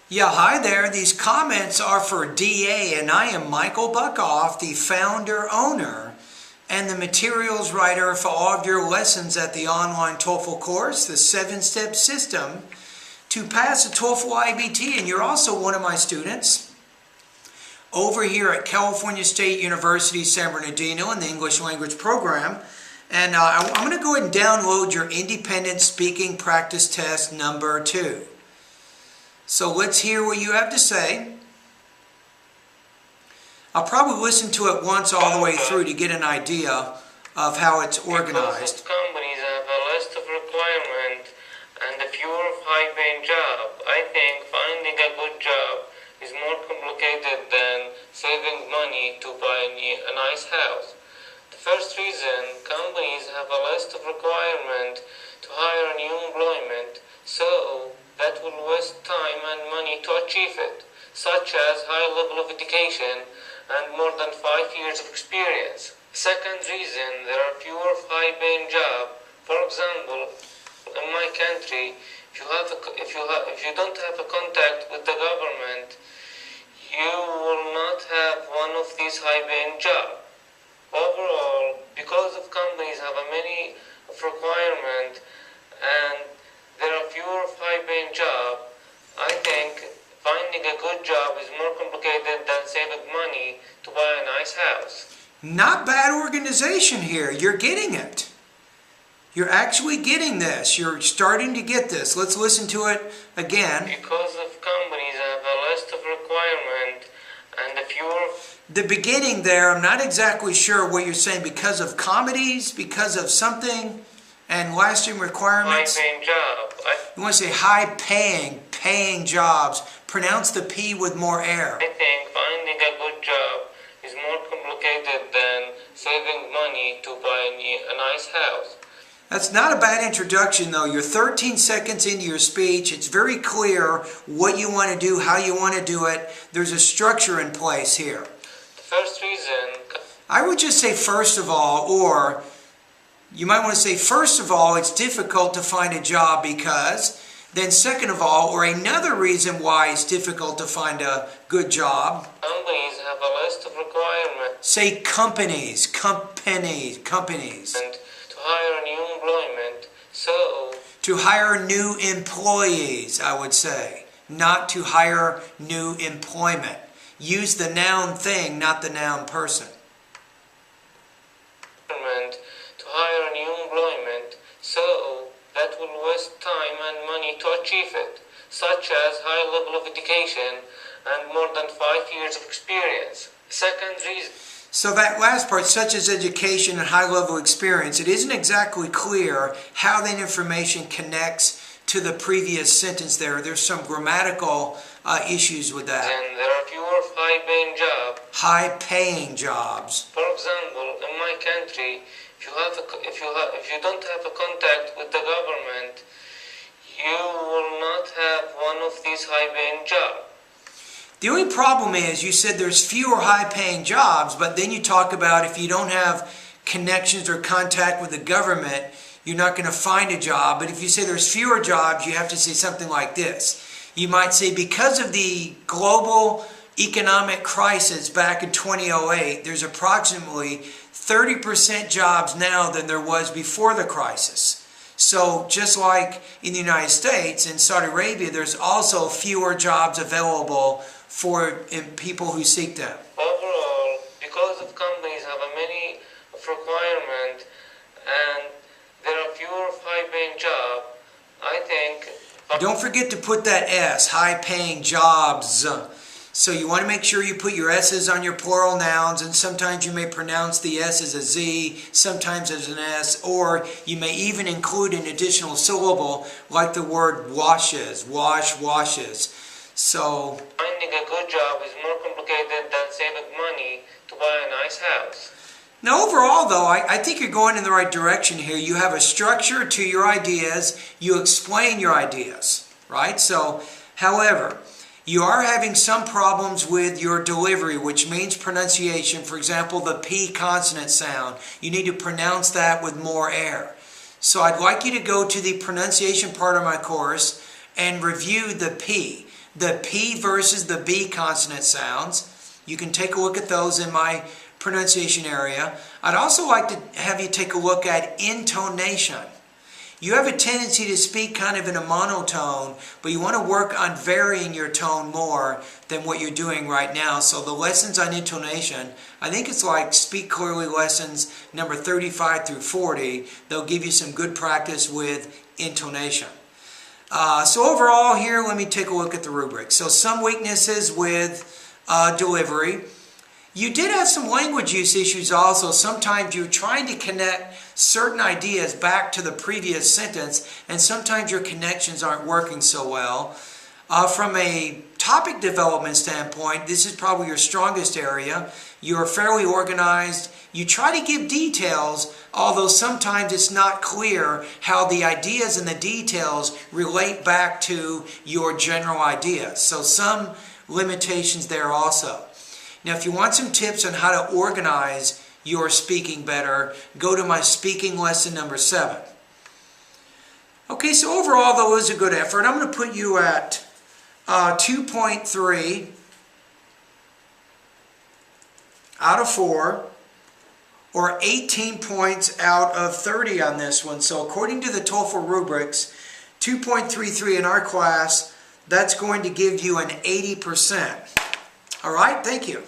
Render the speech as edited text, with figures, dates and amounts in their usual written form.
Yeah, hi there. These comments are for DA, and I am Michael Buckoff, the founder, owner, and the materials writer for all of your lessons at the online TOEFL course, the 7-step system to pass a TOEFL IBT. And you're also one of my students over here at California State University, San Bernardino in the English language program. And I'm going to go ahead and download your independent speaking practice test number 2. So let's hear what you have to say. I'll probably listen to it once all the way through to get an idea of how it's organized. Because companies have a list of requirements and a fewer high-paying job, I think finding a good job is more complicated than saving money to buy a nice house. The first reason, companies have a list of requirements to hire new employment, so that will waste time and money to achieve it, such as high level of education and more than 5 years of experience. Second reason, there are fewer high-paying jobs. For example, in my country, if you don't have a contact with the government, you will not have one of these high-paying jobs. Overall, because of companies have a many requirements and there are fewer high-paying jobs, I think finding a good job is more complicated than saving money to buy a nice house. Not bad organization here. You're getting it. You're actually getting this. You're starting to get this. Let's listen to it again. Because of companies have a list of requirements and the fewer... The beginning there, I'm not exactly sure what you're saying. Because of comedies, because of something, and lasting requirements. High-paying job. You want to say paying jobs. Pronounce the P with more air. I think finding a good job is more complicated than saving money to buy a nice house. That's not a bad introduction, though. You're 13 seconds into your speech. It's very clear what you want to do, how you want to do it. There's a structure in place here. The first reason... I would just say first of all, or you might want to say first of all, it's difficult to find a job because... Then second of all, or another reason why it's difficult to find a good job. Companies have a list of requirements. Say companies. And to hire new employment, so... To hire new employees, I would say. Not to hire new employment. Use the noun thing, not the noun person. To hire new employment, so... that will waste time and money to achieve it, such as high level of education and more than 5 years of experience. Second reason. So that last part, such as education and high level experience, it isn't exactly clear how that information connects to the previous sentence there. There's some grammatical issues with that. And there are fewer high-paying jobs. High-paying jobs. For example, in my country, if you don't have a contact with the government, you will not have one of these high-paying jobs. The only problem is you said there's fewer high-paying jobs, but then you talk about if you don't have connections or contact with the government, you're not going to find a job. But if you say there's fewer jobs, you have to say something like this. You might say because of the global economic crisis back in 2008, there's approximately 30% jobs now than there was before the crisis. So just like in the United States, in Saudi Arabia, there's also fewer jobs available for people who seek them. Overall, because of companies have a many requirements and there are fewer high-paying jobs, I think... Don't forget to put that S, high-paying jobs. So you want to make sure you put your S's on your plural nouns, and sometimes you may pronounce the S as a Z, sometimes as an S, or you may even include an additional syllable like the word washes, washes. So finding a good job is more complicated than saving money to buy a nice house. Now overall though, I think you're going in the right direction here. You have a structure to your ideas, you explain your ideas, right? So, however, you are having some problems with your delivery, which means pronunciation. For example, the P consonant sound. You need to pronounce that with more air. So I'd like you to go to the pronunciation part of my course and review the P. the P versus the B consonant sounds. You can take a look at those in my pronunciation area. I'd also like to have you take a look at intonation. You have a tendency to speak kind of in a monotone, but you want to work on varying your tone more than what you're doing right now. So the lessons on intonation, I think it's like Speak Clearly lessons number 35 through 40. They'll give you some good practice with intonation. So overall here, let me take a look at the rubric. So some weaknesses with delivery. You did have some language use issues also. Sometimes you're trying to connect certain ideas back to the previous sentence, and sometimes your connections aren't working so well. From a topic development standpoint, this is probably your strongest area. You're fairly organized. You try to give details, although sometimes it's not clear how the ideas and the details relate back to your general ideas. So some limitations there also. Now, if you want some tips on how to organize your speaking better, go to my speaking lesson number 7. Okay, so overall, though, it was a good effort. I'm going to put you at 2.3 out of 4, or 18 points out of 30 on this one. So according to the TOEFL rubrics, 2.33 in our class, that's going to give you an 80%. All right, thank you.